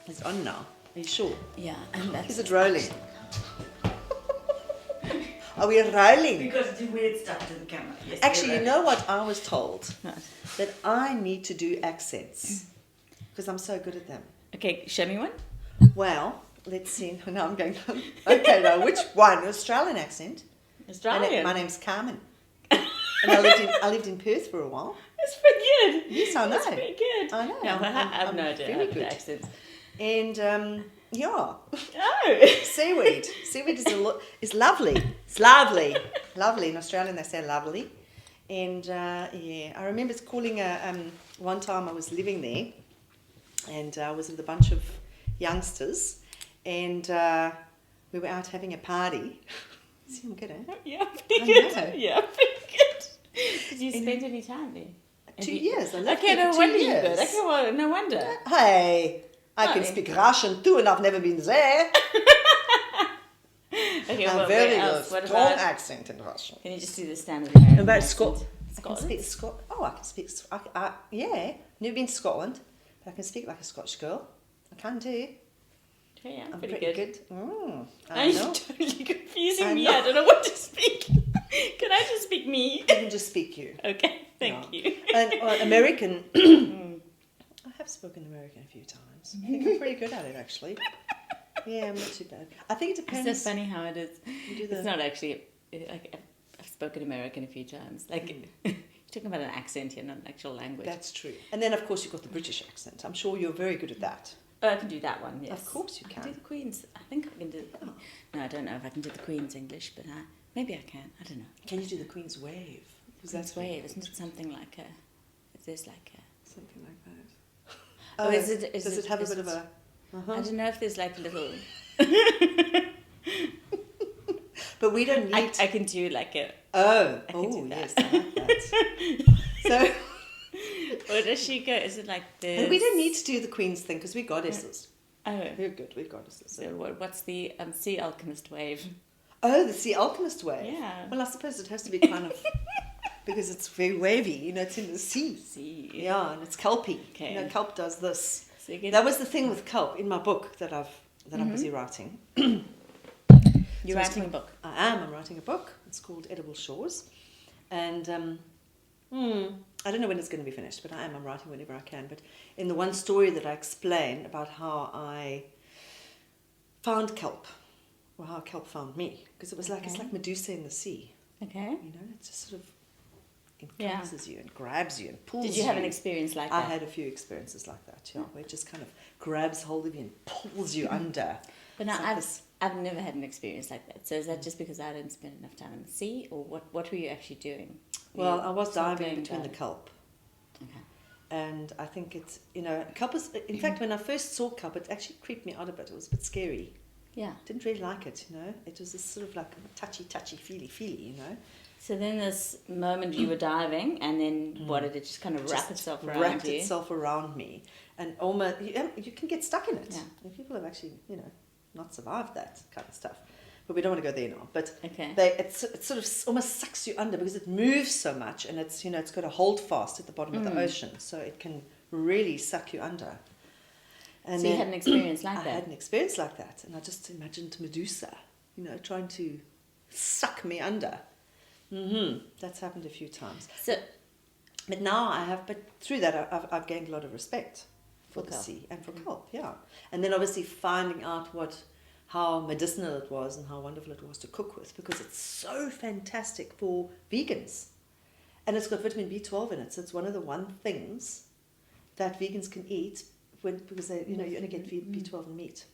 It's on now. Are you sure? Yeah, and that's Is it rolling? Are we rolling? because it's weird stuff to the camera. Yes, Actually, you know what I was told? What? That I need to do accents because I'm so good at them. Okay, show me one. Well, let's see. Now I'm going. Okay, now which one? Australian accent. Australian. My name's Carmen, and I lived in Perth for a while. That's pretty good. Yes, I know. That's pretty good. I know. No, I have I'm no idea very how to do good. accents. And yeah, Oh. seaweed. Seaweed is lovely. It's lovely. Lovely. In Australian they say lovely. And yeah, I remember calling one time I was living there, and I was with a bunch of youngsters, and we were out having a party. See, I'm good, eh? Yeah, pretty I good. know. Yeah, pretty good. Did you spend any time there? 2 years. I lived Okay, there no for 2 wonder you years. good. Okay, well, no wonder. Hey, I can Hi. speak Russian too, and I've never been there. Okay, I'm well, very where good. else? What Strong about? accent in Russian. Can you just do the standard American About accent? Scotland. I can Scotland? speak I can speak. Yeah, never been to Scotland, but I can speak like a Scottish girl. I can do. Okay, yeah, I'm pretty pretty good. good. Now I you're know. totally confusing I me. know. I don't know what to speak. Can I just speak me? I can just speak you. Okay, thank you. And American. I have spoken American a few times. I think I'm pretty good at it, actually. Yeah, I'm not too bad. I think it depends. It's so funny how it is. You do the- It's not actually like I've spoken American a few times. Like you're talking about an accent here, not an actual language. That's true. And then, of course, you've got the British accent. I'm sure you're very good at that. Oh, I can do that one. Yes, Of course you I can can. do the Queen's. I think I can do. No, I don't know if I can do the Queen's English, but maybe I can. I don't know. Can you do the Queen's Wave? Because Queen's Wave, isn't it something like a? If there's like a. something like that. Oh, is it? Does it have a bit of a? I don't know if there's like a little. But we don't need. I can do like a. Oh, I can do that. yes, I like that. So. Or does she go? Is it like this? And we don't need to do the Queen's thing because we're goddesses. Oh, We're good. We're goddesses. so what's the Sea Alchemist wave? Oh, the Sea Alchemist wave. Yeah. Well, I suppose it has to be kind of because it's very wavy. You know, it's in the sea. Sea. Yeah, and it's kelpy. Okay. You know, kelp does this. So you get, That was the thing with kelp in my book that I'm busy writing. you're writing a book. I'm writing a book. It's called Edible Shores, and I don't know when it's going to be finished, but I'm writing whenever I can. But in the one story that I explain about how I found kelp, or how kelp found me, because it was like it's like Medusa in the sea. Okay. You know, it just sort of encompasses you and grabs you and pulls you. Did you have an experience like I that? had a few experiences like that, yeah, where it just kind of grabs hold of you and pulls you under. But now It's like this- I've never had an experience like that. So is that just because I didn't spend enough time in the sea, or what were you actually doing? Were Well, you I was diving snorkeling, between the diving? kelp. Okay. And I think it's, kelp is, in fact, when I first saw kelp, it actually creeped me out a bit. It was a bit scary. Yeah. Didn't really like it, It was this sort of like touchy, feely, So then this moment you were diving, and then what did it just kind of wrap itself around wrapped you? itself around me. And almost, you can get stuck in it. Yeah. And people have actually, not survived that kind of stuff. But we don't want to go there now. But Okay. it sort of almost sucks you under because it moves so much, and it's, it's got a hold fast at the bottom of the ocean. So it can really suck you under. And So you had an experience like I that? had an experience like that, and I just imagined Medusa, trying to suck me under. That's happened a few times. So But now but through that I've gained a lot of respect for For the kelp. sea and for kelp, yeah. And then obviously finding out how medicinal it was and how wonderful it was to cook with, because it's so fantastic for vegans. And it's got vitamin B12 in it, so it's one of the things that vegans can eat because they, you only get B12 in meat.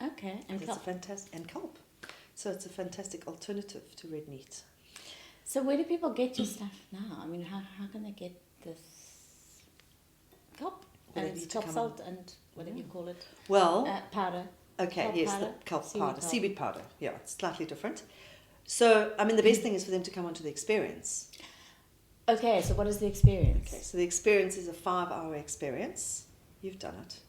okay, and It's kelp. a fantastic and kelp. So it's a fantastic alternative to red meat. So where do people get your stuff now? I mean, how can they get this kelp? Well, And they it's need to kelp come salt and whatever you call it, Well, powder. okay, kelp yes, powder? the kelp Seaweed powder, powder. seaweed powder. Yeah, it's slightly different. So, I mean, the best thing is for them to come onto the experience. Okay, so what is the experience? Okay, so the experience is a 5-hour experience. You've done it.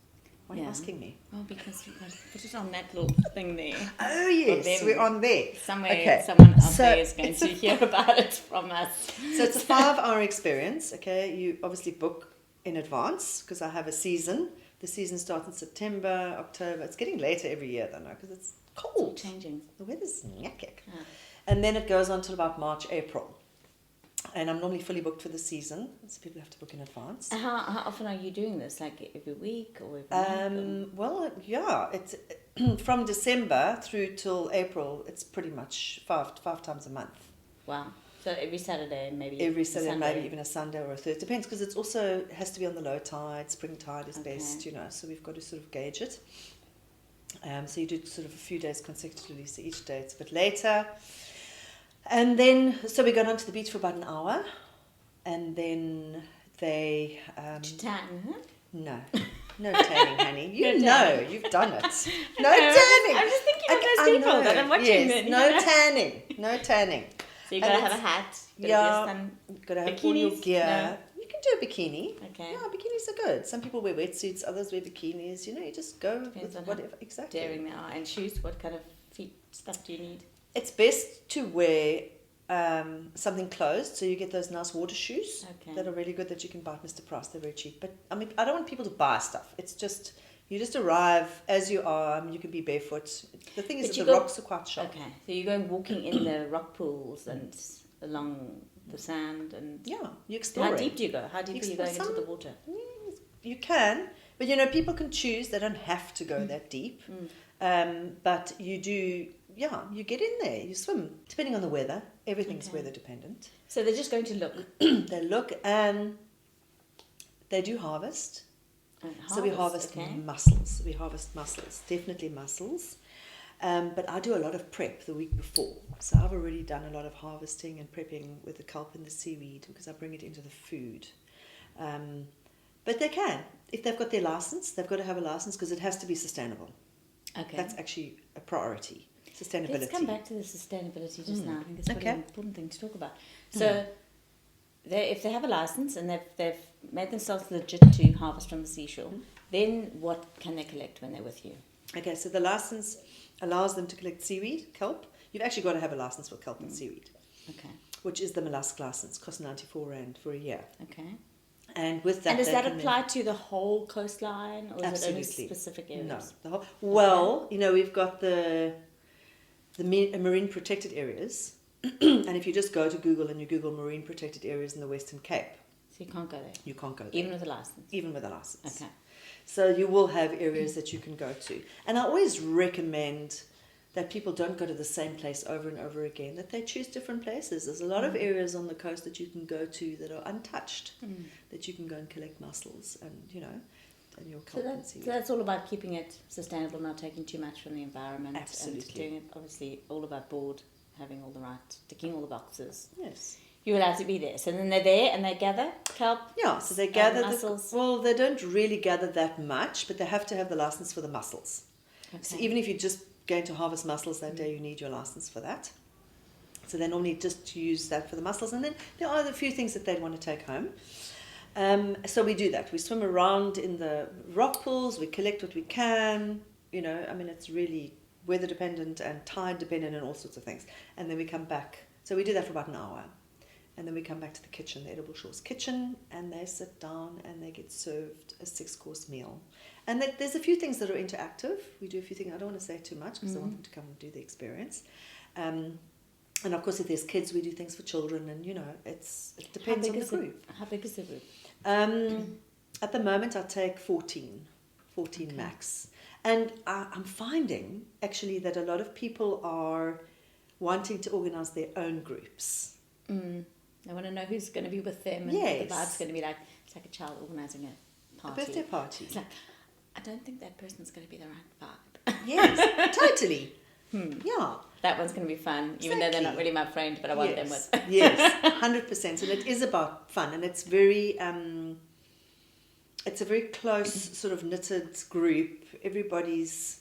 Why are you Yeah. asking me? Well, because you got to put it on that little thing there. Oh, yes, them. we're on there. Somewhere, Okay, someone out so there is going it's to hear about it from us. So it's a 5-hour experience, okay? You obviously book in advance because I have a season The season starts in September, October. It's getting later every year, though, because it's It's all cold. changing. The weather's yuck. Yeah. And then it goes on till about March, April. And I'm normally fully booked for the season, so people have to book in advance. How often are you doing this? Like every week or every month? Well, yeah, it's from December through till April. It's pretty much five times a month. Wow. So every Saturday, maybe. Every Saturday, Sunday. maybe even a Sunday or a Thursday. Depends, because it's also has to be on the low tide. Spring tide is Okay. best, so we've got to sort of gauge it. So you do sort of a few days consecutively, so each day it's a bit later. And then, so we go down to the beach for about an hour, and then they... Tan, huh? No tanning, honey. You No know, tanning. you've done it. No tanning. I'm just thinking of Okay, those I people know. that I'm watching. Yes, then, no tanning. No tanning. So you And gotta have a it's- hat. Yeah. Got to have all your Bikinis? gear. No. You can do a bikini. Okay. Yeah, bikinis are good. Some people wear wetsuits, others wear bikinis. You just go Depends with on whatever. Exactly. Daring they are. And shoes, what kind of feet stuff do you need? It's best to wear something closed, so you get those nice water shoes Okay. that are really good that you can buy at Mr. Price. They're very cheap. But I mean, I don't want people to buy stuff. It's just you just arrive as you are. I mean, you can be barefoot. The thing is But that you the go- rocks are quite sharp. Okay. So you go walking in the rock pools and along the sand and... Yeah, you explore. How deep do you go? How deep are you Explore going into some- the water? You can, but people can choose. They don't have to go that deep. But you do. Yeah, you get in there. You swim, depending on the weather. Everything's Okay. weather dependent. So they're just going to look. They look and they do harvest. So we harvest okay. mussels. We harvest mussels, definitely mussels. But I do a lot of prep the week before. So I've already done a lot of harvesting and prepping with the kelp and the seaweed because I bring it into the food. But they can. If they've got their license, they've got to have a license because it has to be sustainable. Okay. That's actually a priority. Sustainability. Let's come back to the sustainability just now. I think it's Okay. an important thing to talk about. So, if they have a license and they've made themselves legit to harvest from the seashore, then what can they collect when they're with you? Okay, so the license allows them to collect seaweed, kelp. You've actually got to have a license for kelp and seaweed, Okay. which is the mollusk license. Costs 94 Rand for a year. Okay. And with that, And does they that can then- apply to the whole coastline, or is it Absolutely. only specific areas? No. The whole, well, we've got the marine protected areas. And if you just go to Google and you Google marine protected areas in the Western Cape, So you can't go there, you can't go there. even with a license. Even with a license. Okay. So you will have areas that you can go to. And I always recommend that people don't go to the same place over and over again, that they choose different places. There's a lot of areas on the coast that you can go to that are untouched, that you can go and collect mussels and, and your So kelp and that's, seaweed. so that's all about keeping it sustainable, not taking too much from the environment. Absolutely. And doing it, obviously, all about board, having all the right, ticking all the boxes. Yes. You're allowed to be there. So then they're there and they gather kelp. Yeah, so they gather mussels. well, they don't really gather that much, but they have to have the license for the mussels. Okay. So even if you're just going to harvest mussels that day, you need your license for that. So they normally just use that for the mussels, and then there are a few things that they'd want to take home. So we do that. We swim around in the rock pools. We collect what we can. It's really weather dependent and tide dependent and all sorts of things. And then we come back. So we do that for about an hour. And then we come back to the kitchen, the Edible Shores kitchen, and they sit down and they get served a 6-course meal. And there's a few things that are interactive. We do a few things. I don't want to say too much because I want them to come and do the experience. And of course, if there's kids, we do things for children. And, it depends on the group. How big is the group? At the moment, I take 14 max. And I'm finding, actually, that a lot of people are wanting to organise their own groups. I want to know who's going to be with them and Yes. what the vibe's going to be like. It's like a child organising a party. A birthday party. It's like, I don't think that person's going to be the right vibe. Yes, totally. Yeah. That one's going to be fun, even though they're not Exactly. really my friend, but I want them with. Yes, 100%. And it is about fun, and it's very, it's a very close sort of knitted group. Everybody's,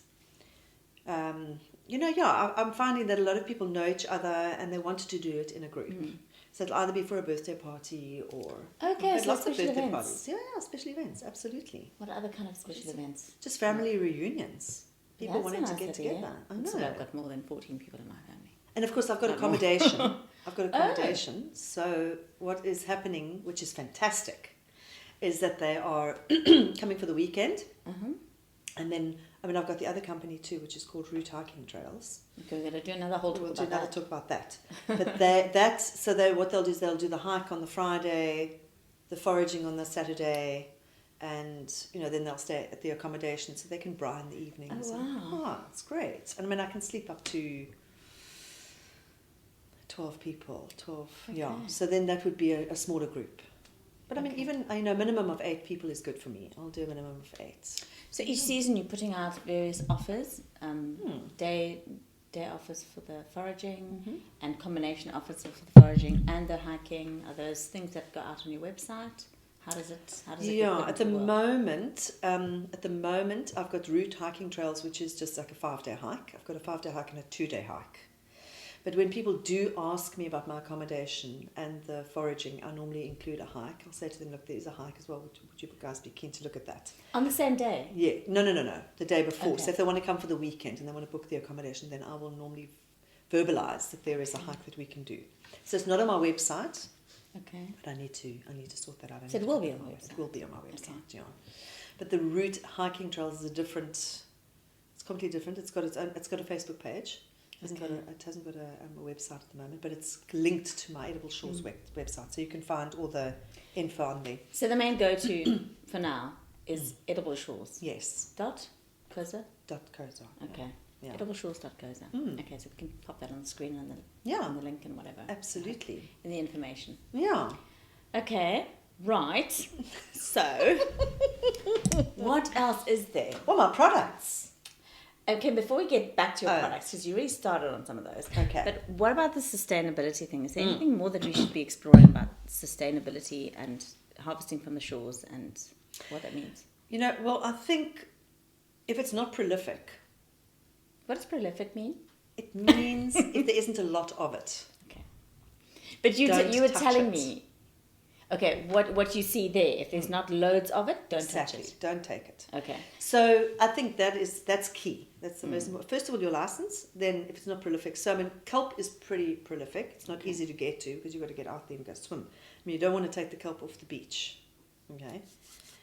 I'm finding that a lot of people know each other and they wanted to do it in a group. So it'll either be for a birthday party or Okay, so lots of special birthday events. parties. Yeah, special events, absolutely. What other kind of special events? Just family reunions. People That's a wanting nice to get idea. together. I So know. I've got more than 14 people in my family. And of course, I've got Not more. accommodation. I've got accommodation. So what is happening, which is fantastic, is that they are coming for the weekend. And then, I mean, I've got the other company too, which is called Route Hiking Trails. Okay, we're going to do another whole talk about that. Talk about that. But what they'll do is they'll do the hike on the Friday, the foraging on the Saturday, and then they'll stay at the accommodation so they can braai in the evenings. Oh wow! It's great. And I mean, I can sleep up to 12 people. 12, yeah. So then that would be a smaller group. But I mean, even a minimum of 8 people is good for me. I'll do a minimum of 8. So each season you're putting out various offers, day offers for the foraging, and combination offers for the foraging and the hiking. Are those things that go out on your website? How does it? Yeah, at the moment, I've got Route Hiking Trails, which is just like a 5-day hike. I've got a 5-day hike and a 2-day hike. But when people do ask me about my accommodation and the foraging, I normally include a hike. I'll say to them, look, there's a hike as well. Would you guys be keen to look at that? On the same day? Yeah. No. The day before. Okay. So if they want to come for the weekend and they want to book the accommodation, then I will normally verbalise that there is a hike that we can do. So it's not on my website. Okay. But I need to sort that out. So it will be on my website? It will be on my website, yeah. But the Route Hiking Trails is it's completely different. It's got a Facebook page. It hasn't got a website at the moment, but it's linked to my Edible Shores website, so you can find all the info on there. So the main go-to for now is Edible Shores. Yes. .coza? .coza. Okay. Yeah. Edibleshores.coza. Okay, so we can pop that on the screen and on the link and whatever. Absolutely. In the information. Yeah. Okay. Right. So, what else is there? Well, my products. Okay, before we get back to your products, because you already started on some of those. Okay. But what about the sustainability thing? Is there anything more that we should be exploring about sustainability and harvesting from the shores and what that means? Well, I think if it's not prolific. What does prolific mean? It means if there isn't a lot of it. Okay. But you were telling it. me, okay, what you see there, if there's not loads of it, don't touch it. Don't take it. Okay. So I think that's key. That's the most important. First of all, your license. Then if it's not prolific. So I mean, kelp is pretty prolific. It's not easy to get to because you've got to get out there and go swim. I mean, you don't want to take the kelp off the beach. Okay.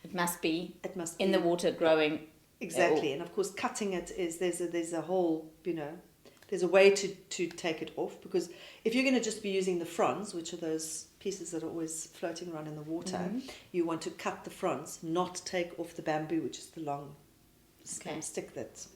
It must be in the water growing. Exactly. And of course, cutting it is there's a whole there's a way to take it off, because if you're going to just be using the fronds, which are those pieces that are always floating around in the water, you want to cut the fronds, not take off the bamboo, which is the long stick that.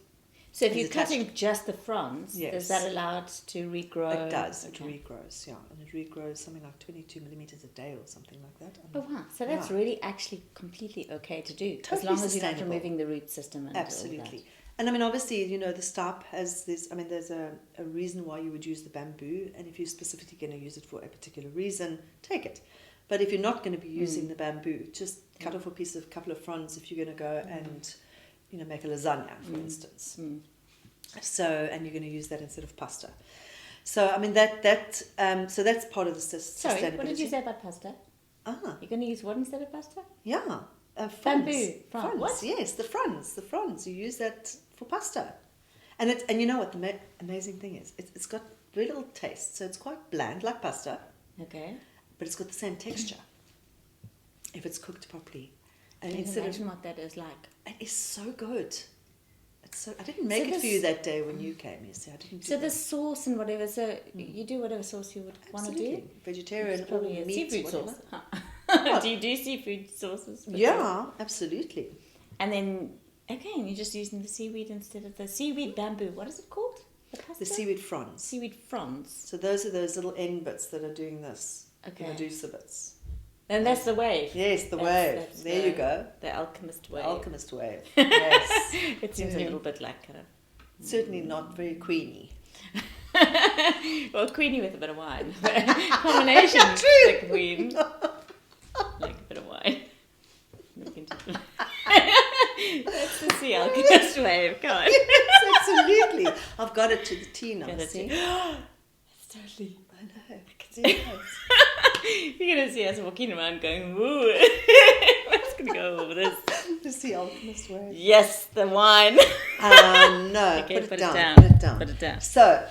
So if you're cutting just the fronds, yes. does that allow it to regrow? It does. It regrows, yeah. And it regrows something like 22 millimeters a day or something like that. Oh, wow. So that's really actually completely okay to do. Totally as long as you're not sustainable. removing the root system. And absolutely. All that. And I mean, obviously, the stipe has this, there's a reason why you would use the bamboo. And if you're specifically going to use it for a particular reason, take it. But if you're not going to be using the bamboo, just cut off a couple of fronds if you're going to go and, make a lasagna, for instance. So, and you're going to use that instead of pasta. So, I mean, so that's part of the sustainability. Sorry, what did you say about pasta? You're going to use what instead of pasta? Yeah. Bamboo. Fronds. What? Yes, the fronds. You use that for pasta. And you know what the amazing thing is? It's got very little taste. So it's quite bland, like pasta. Okay. But it's got the same texture if it's cooked properly. And can you imagine what that is like? It is so good. I didn't make it for you that day when you came. You see, I didn't. So the sauce and whatever. So you do whatever sauce you would want to do. Vegetarian, it's probably or a meat, seafood whatever. sauce. Do you do seafood sauces? Yeah, absolutely. And then and you're just using the seaweed instead of the seaweed bamboo. What is it called? The seaweed fronds. Seaweed fronds. So those are those little end bits that are doing this. Okay. Medusa bits. And that's the wave. Yes, the wave. There you go. The alchemist wave. The alchemist wave. Yes. It seems a little bit like certainly not very queeny. Well, queeny with a bit of wine. Combination. The queen. Like a bit of wine. That's the sea alchemist wave. Come on. Yes, absolutely. I've got it to the T now. That's totally. I know. I can see it. You're going to see us walking around going, woo. What's going to go over this? The sea alchemist wave. Yes, the wine. No. Okay, put it down. Put it down. So,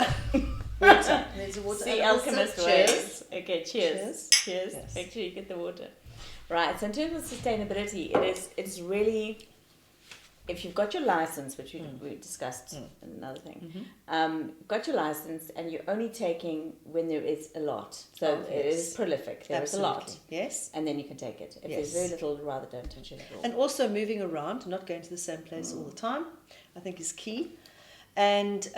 water. There's a water. Sea alchemist wave. Okay, cheers. Cheers. Make sure you get the water. Right. So in terms of sustainability, it's really, if you've got your license, which we discussed another thing, got your license and you're only taking when there is a lot. So it is prolific. There is a lot. Yes. And then you can take it. If there's very little, rather don't touch it at all. And also moving around, not going to the same place all the time, I think is key. And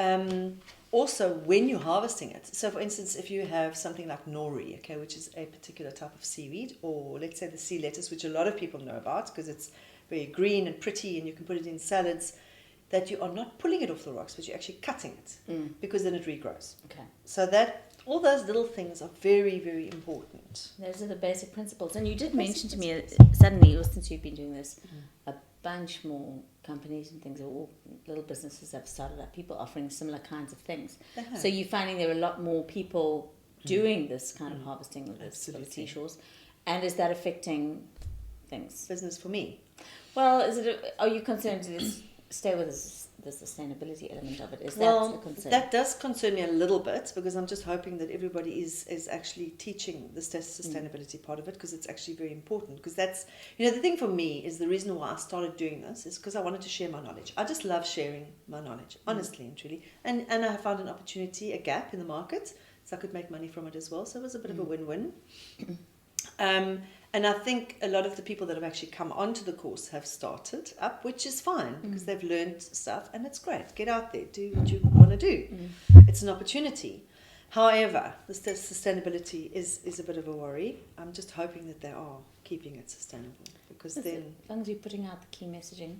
also when you're harvesting it. So for instance, if you have something like nori, okay, which is a particular type of seaweed, or let's say the sea lettuce, which a lot of people know about because it's very green and pretty and you can put it in salads, that you are not pulling it off the rocks, but you're actually cutting it because then it regrows. Okay. So that all those little things are very, very important. Those are the basic principles. And you did mention to me suddenly, or since you've been doing this, a bunch more companies and things, or little businesses have started up, people offering similar kinds of things. So you're finding there are a lot more people doing this kind of harvesting of the seashores. And is that affecting things? Business for me. Well, are you concerned to stay with the sustainability element of it? Is that a concern? That does concern me a little bit because I'm just hoping that everybody is actually teaching the sustainability part of it, because it's actually very important. Because that's, the thing for me is the reason why I started doing this is because I wanted to share my knowledge. I just love sharing my knowledge, honestly and truly. And I found an opportunity, a gap in the market, so I could make money from it as well. So it was a bit of a win-win. And I think a lot of the people that have actually come onto the course have started up, which is fine because they've learned stuff and it's great. Get out there, do what you want to do. It's an opportunity. However, the sustainability is a bit of a worry. I'm just hoping that they are keeping it sustainable, because then, as long as you're putting out the key messaging,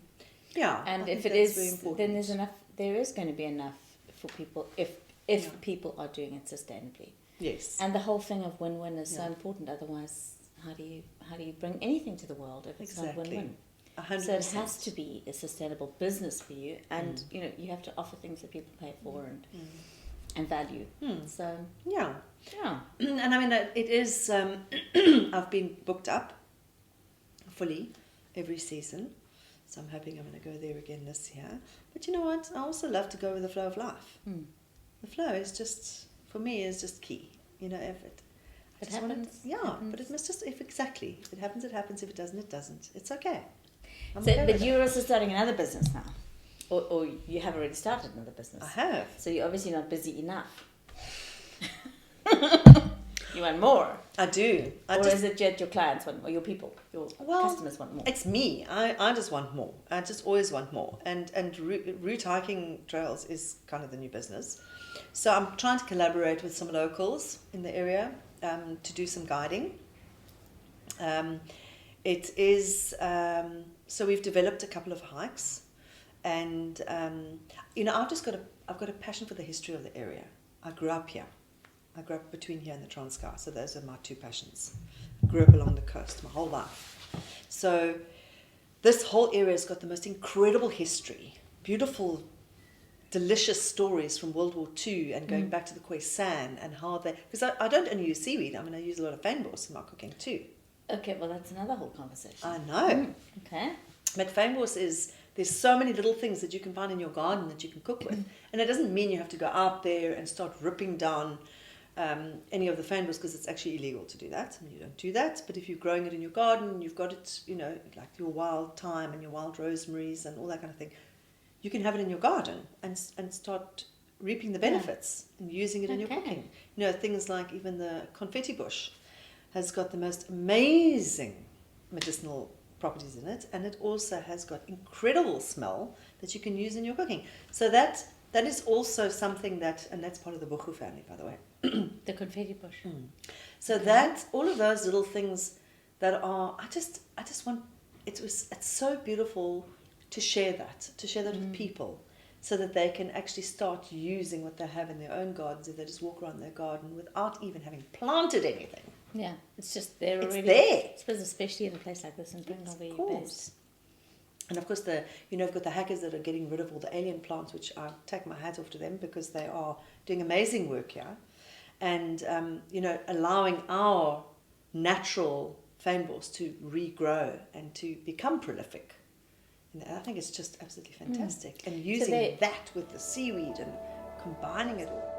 and if it is, then there's enough. There is going to be enough for people if people are doing it sustainably. Yes. And the whole thing of win-win is so important. Otherwise, how do you bring anything to the world if it's not win-win? 100%. So it has to be a sustainable business for you, and you have to offer things that people pay for and value. So yeah. And I mean, it is. I've been booked up fully every season, so I'm hoping I'm going to go there again this year. But you know what? I also love to go with the flow of life. The flow is just, for me, is just key. If it happens. But it must just, if it happens, it happens. If it doesn't, it doesn't. It's okay. But you're also starting another business now, or you have already started another business. I have. So you're obviously not busy enough. You want more. I do. Is it just your clients want, or your people, your customers want more? It's me. I just want more. I just always want more. And route hiking trails is kind of the new business. So I'm trying to collaborate with some locals in the area to do some guiding. It is, so we've developed a couple of hikes, and I've got a passion for the history of the area. I grew up here. I grew up between here and the Transkei, so those are my two passions. I grew up along the coast my whole life. So this whole area has got the most incredible history, beautiful, delicious stories from World War II and going back to the Khoisan and how they... Because I don't only use seaweed, I use a lot of fynbos in my cooking too. Okay, well, that's another whole conversation. I know. Okay. But fynbos is... There's so many little things that you can find in your garden that you can cook with. And it doesn't mean you have to go out there and start ripping down any of the fynbos, because it's actually illegal to do that. You don't do that. But if you're growing it in your garden, you've got it, like your wild thyme and your wild rosemaries and all that kind of thing. You can have it in your garden and start reaping the benefits and using it in your cooking. Things like even the confetti bush has got the most amazing medicinal properties in it, and it also has got incredible smell that you can use in your cooking. So that is also something and that's part of the Bochu family, by the way. The confetti bush. So that, all of those little things that are, I just want, it's so beautiful to share that with people, so that they can actually start using what they have in their own gardens if they just walk around their garden without even having planted anything. Yeah, it's just there already. It's there. I suppose especially in a place like this in Pringle Bay. Of course. And of course, you've got the hackers that are getting rid of all the alien plants, which I take my hat off to them, because they are doing amazing work here. And, allowing our natural fynbos to regrow and to become prolific. And I think it's just absolutely fantastic. And using that with the seaweed and combining it all.